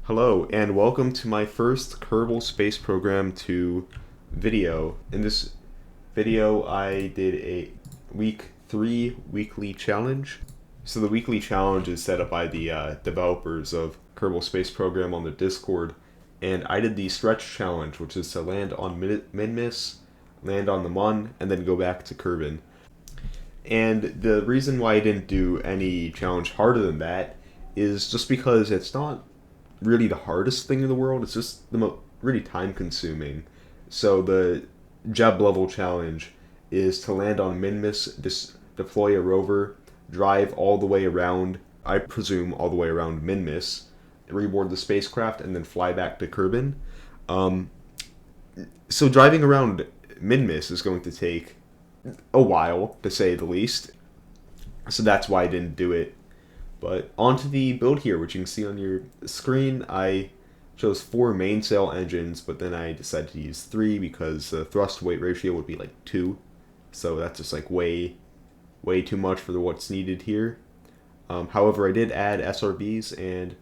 Hello, and welcome to my first Kerbal Space Program 2 video. In this video, I did a week 3 weekly challenge. So the weekly challenge is set up by the developers of Kerbal Space Program on the Discord, and I did the stretch challenge, which is to land on Minmus, land on the Mun, and then go back to Kerbin. And the reason why I didn't do any challenge harder than that is just because it's not really the hardest thing in the world. It's just really time consuming. So the Jeb level challenge is to land on Minmus, deploy a rover, drive all the way around, I presume all the way around Minmus, reboard the spacecraft, and then fly back to Kerbin. Um, so driving around Minmus is going to take a while, to say the least. So that's why I didn't do it. But onto the build here, which you can see on your screen. I chose 4 mainsail engines, but then I decided to use 3 because the thrust weight ratio would be like 2. So that's just like way too much for what's needed here. However, I did add SRBs, and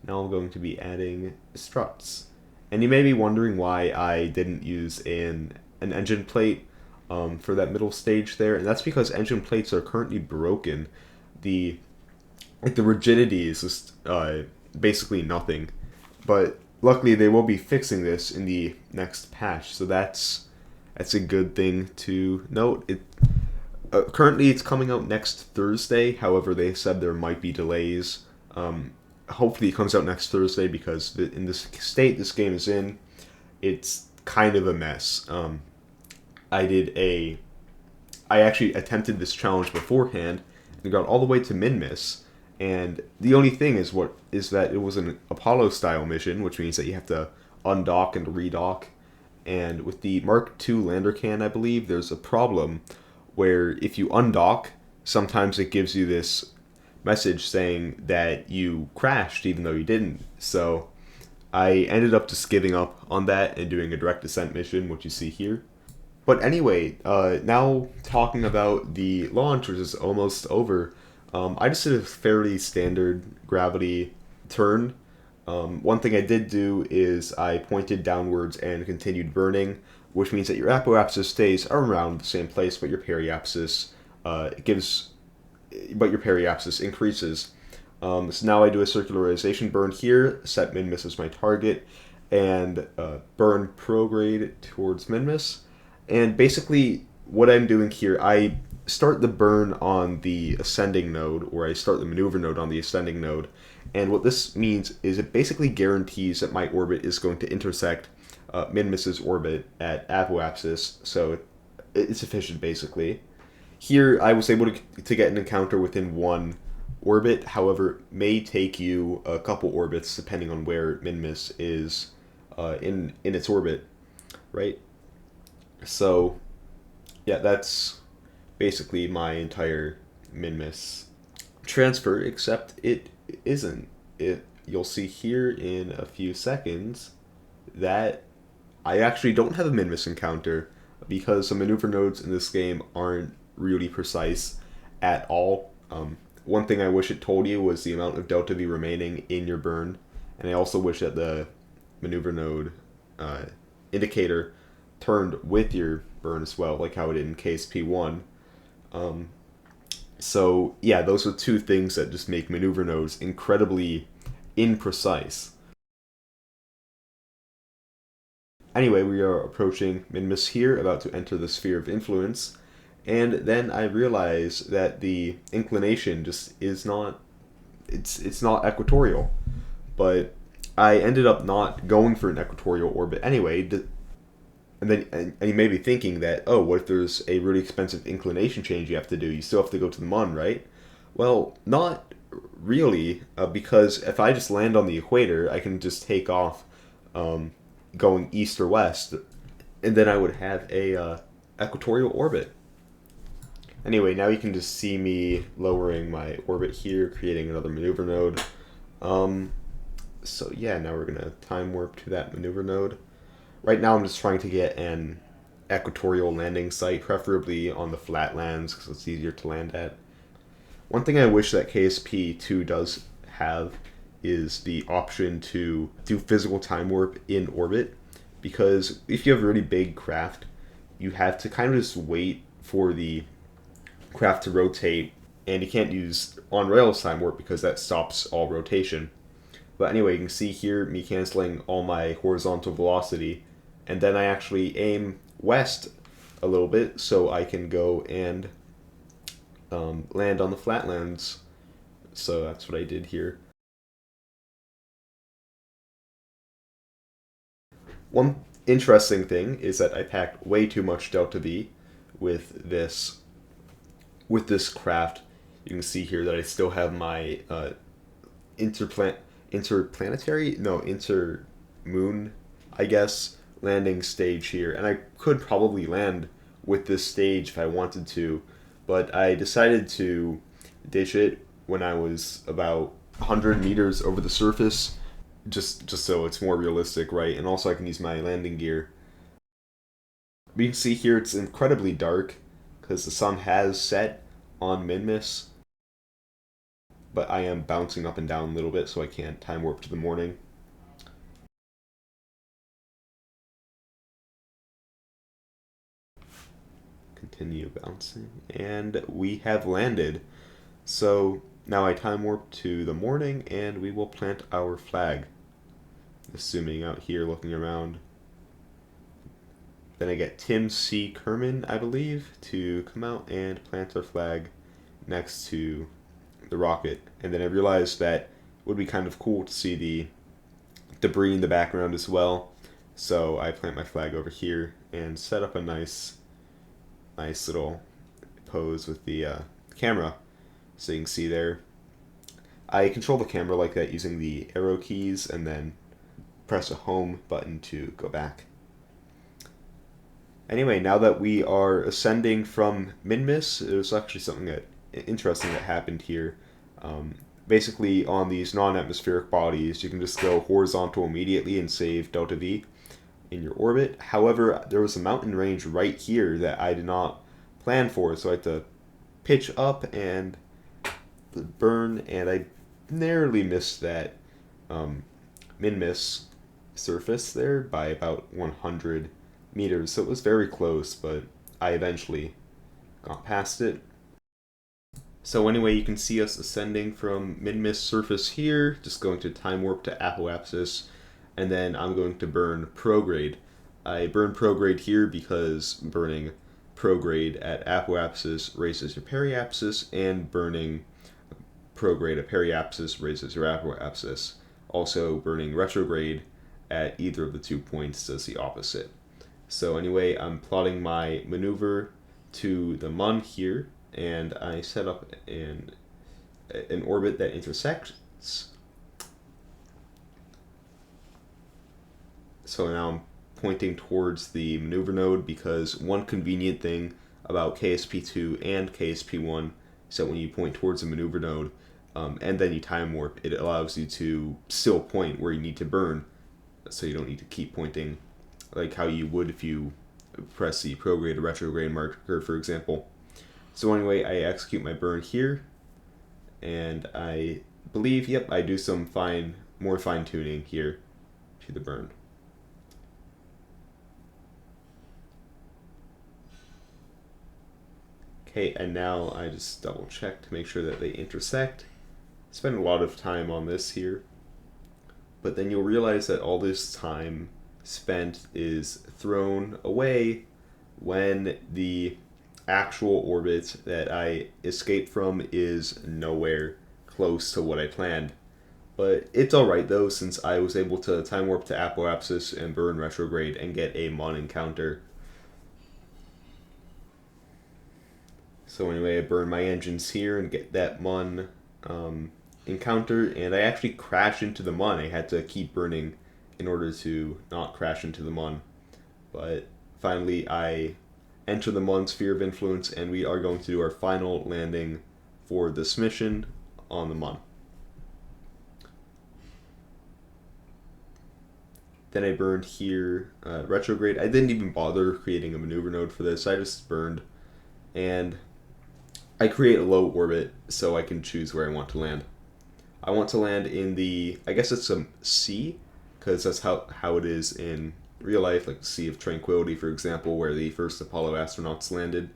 now I'm going to be adding struts. And you may be wondering why I didn't use an engine plate for that middle stage there, and that's because engine plates are currently broken. The rigidity is just basically nothing. But luckily they will be fixing this in the next patch, so that's a good thing to note. Currently it's coming out next Thursday. However, they said there might be delays. Hopefully it comes out next Thursday because in this state this game is in, it's kind of a mess. I actually attempted this challenge beforehand and got all the way to Minmus. And the only thing is that it was an Apollo style mission, which means that you have to undock and redock. And with the Mark II lander can, I believe, there's a problem where if you undock, sometimes it gives you this message saying that you crashed even though you didn't. So I ended up just giving up on that and doing a direct descent mission, which you see here. But anyway, now talking about the launch, which is almost over. I just did a fairly standard gravity turn. One thing I did do is I pointed downwards and continued burning, which means that your apoapsis stays around the same place, but your periapsis increases. So now I do a circularization burn here, set Minmus as my target, and burn prograde towards Minmus. And basically, what I'm doing here, I start the burn on the ascending node, or I start the maneuver node on the ascending node. And what this means is it basically guarantees that my orbit is going to intersect Minmus's orbit at apoapsis, so it's efficient basically. Here, I was able to get an encounter within 1 orbit. However, it may take you a couple orbits depending on where Minmus is in its orbit, right? So, yeah, that's basically my entire Minmus transfer, except it isn't. You'll see here in a few seconds that I actually don't have a Minmus encounter because the maneuver nodes in this game aren't really precise at all. One thing I wish it told you was the amount of delta V remaining in your burn, and I also wish that the maneuver node indicator turned with your burn as well, like how it did in KSP1. So yeah, those are 2 things that just make maneuver nodes incredibly imprecise. Anyway, we are approaching Minmus here, about to enter the sphere of influence, and then I realize that the inclination just is not, it's not equatorial. But I ended up not going for an equatorial orbit anyway. And you may be thinking that, oh, what if there's a really expensive inclination change you have to do? You still have to go to the Mun, right? Well, not really, because if I just land on the equator, I can just take off going east or west, and then I would have a equatorial orbit. Anyway, now you can just see me lowering my orbit here, creating another maneuver node. So yeah, now we're going to time warp to that maneuver node. Right now I'm just trying to get an equatorial landing site, preferably on the flatlands because it's easier to land at. One thing I wish that KSP2 does have is the option to do physical time warp in orbit, because if you have a really big craft, you have to kind of just wait for the craft to rotate, and you can't use on rails time warp because that stops all rotation. But anyway, you can see here me canceling all my horizontal velocity, and then I actually aim west a little bit so I can go and land on the flatlands. So that's what I did here. One interesting thing is that I packed way too much delta V with this craft. You can see here that I still have my inter-moon, I guess, landing stage here, and I could probably land with this stage if I wanted to, but I decided to ditch it when I was about 100 meters over the surface, just so it's more realistic, right? And also I can use my landing gear. But you can see here it's incredibly dark because the sun has set on Minmus, but I am bouncing up and down a little bit so I can't time warp to the morning. Continue bouncing, and we have landed. So now I time warp to the morning, and we will plant our flag. Assuming out here, looking around. Then I get Tim C. Kerman, I believe, to come out and plant our flag next to the rocket. And then I realized that it would be kind of cool to see the debris in the background as well. So I plant my flag over here and set up a nice little pose with the camera. So you can see there. I control the camera like that using the arrow keys and then press a home button to go back. Anyway, now that we are ascending from Minmus, there's actually something interesting that happened here. Basically, on these non-atmospheric bodies, you can just go horizontal immediately and save delta V in your orbit. However, there was a mountain range right here that I did not plan for, so I had to pitch up and burn, and I narrowly missed that Minmus surface there by about 100 meters, so it was very close, but I eventually got past it. So anyway, you can see us ascending from Minmus surface here, just going to time warp to apoapsis, and then I'm going to burn prograde. I burn prograde here because burning prograde at apoapsis raises your periapsis, and burning prograde at periapsis raises your apoapsis. Also, burning retrograde at either of the 2 points does the opposite. So anyway, I'm plotting my maneuver to the Mun here, and I set up an orbit that intersects. So now I'm pointing towards the maneuver node, because one convenient thing about KSP2 and KSP1 is that when you point towards a maneuver node and then you time warp, it allows you to still point where you need to burn, so you don't need to keep pointing like how you would if you press the prograde or retrograde marker, for example. So anyway, I execute my burn here, and I believe, yep, I do some more fine tuning here to the burn. Okay, and now I just double check to make sure that they intersect. Spend a lot of time on this here, but then you'll realize that all this time spent is thrown away when the actual orbit that I escaped from is nowhere close to what I planned. But it's alright though, since I was able to time warp to apoapsis and burn retrograde and get a Mun encounter. So anyway, I burn my engines here and get that Mun encounter, and I actually crash into the Mun. I had to keep burning in order to not crash into the Mun. But finally I enter the Mun sphere of influence, and we are going to do our final landing for this mission on the Mun. Then I burned here retrograde. I didn't even bother creating a maneuver node for this. I just burned, and I create a low orbit so I can choose where I want to land. I want to land in the, I guess it's a sea, because that's how it is in real life, like the Sea of Tranquility, for example, where the first Apollo astronauts landed.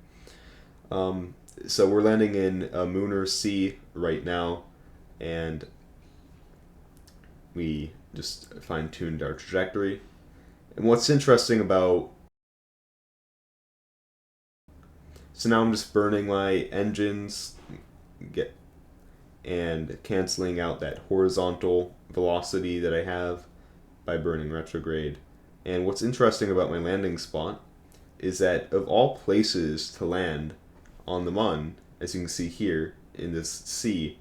Um, so we're landing in a Lunar Sea right now, and we just fine-tuned our trajectory. And what's interesting about, so now I'm just burning my engines, get and canceling out that horizontal velocity that I have by burning retrograde. And what's interesting about my landing spot is that of all places to land on the Mun, as you can see here in this sea,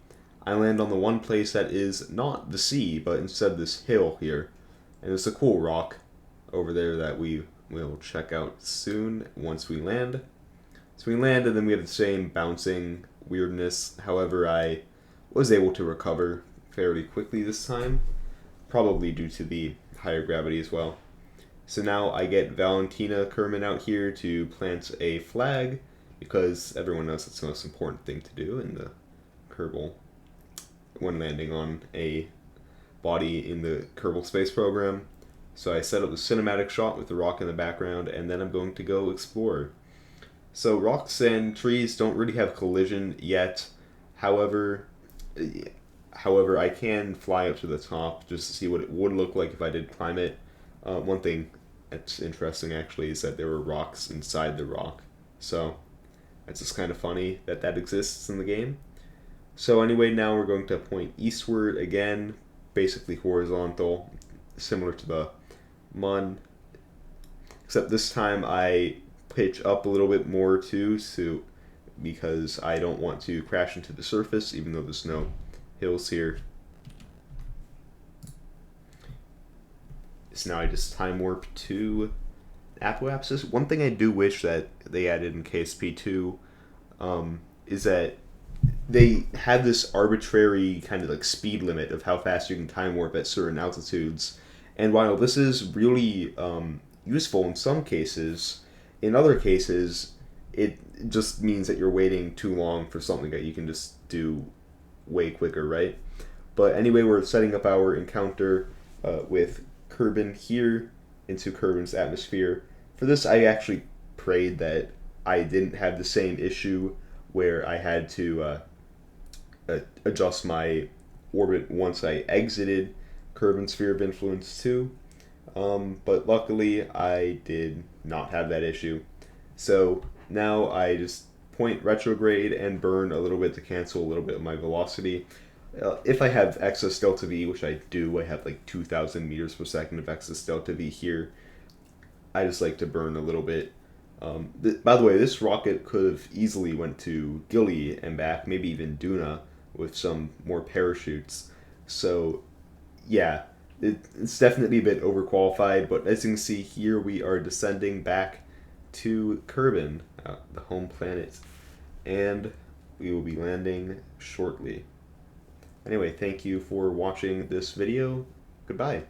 I land on the one place that is not the sea, but instead this hill here. And it's a cool rock over there that we will check out soon once we land. So we land, and then we have the same bouncing weirdness. However, I was able to recover fairly quickly this time, probably due to the higher gravity as well. So now I get Valentina Kerman out here to plant a flag, because everyone knows that's the most important thing to do in the Kerbal when landing on a body in the Kerbal Space Program. So I set up the cinematic shot with the rock in the background, and then I'm going to go explore. So rocks and trees don't really have collision yet. However, I can fly up to the top just to see what it would look like if I did climb it. One thing that's interesting actually is that there were rocks inside the rock. So it's just kind of funny that that exists in the game. So anyway, now we're going to point eastward again, basically horizontal, similar to the Mun. Except this time I pitch up a little bit more too, so because I don't want to crash into the surface, even though there's no hills here. So now I just time warp to Apoapsis. One thing I do wish that they added in KSP2 is that they had this arbitrary kind of like speed limit of how fast you can time warp at certain altitudes. And while this is really useful in some cases, in other cases, it just means that you're waiting too long for something that you can just do way quicker, right? But anyway, we're setting up our encounter with Kerbin here into Kerbin's atmosphere. For this, I actually prayed that I didn't have the same issue where I had to adjust my orbit once I exited Kerbin's sphere of influence too. But luckily, I did not have that issue. So now I just point retrograde and burn a little bit to cancel a little bit of my velocity. If I have excess delta V, which I do, I have like 2,000 meters per second of excess delta V here. I just like to burn a little bit. By the way, this rocket could have easily went to Gilly and back, maybe even Duna with some more parachutes. So yeah, it's definitely a bit overqualified, but as you can see here, we are descending back to Kerbin, the home planet, and we will be landing shortly. Anyway, thank you for watching this video. Goodbye.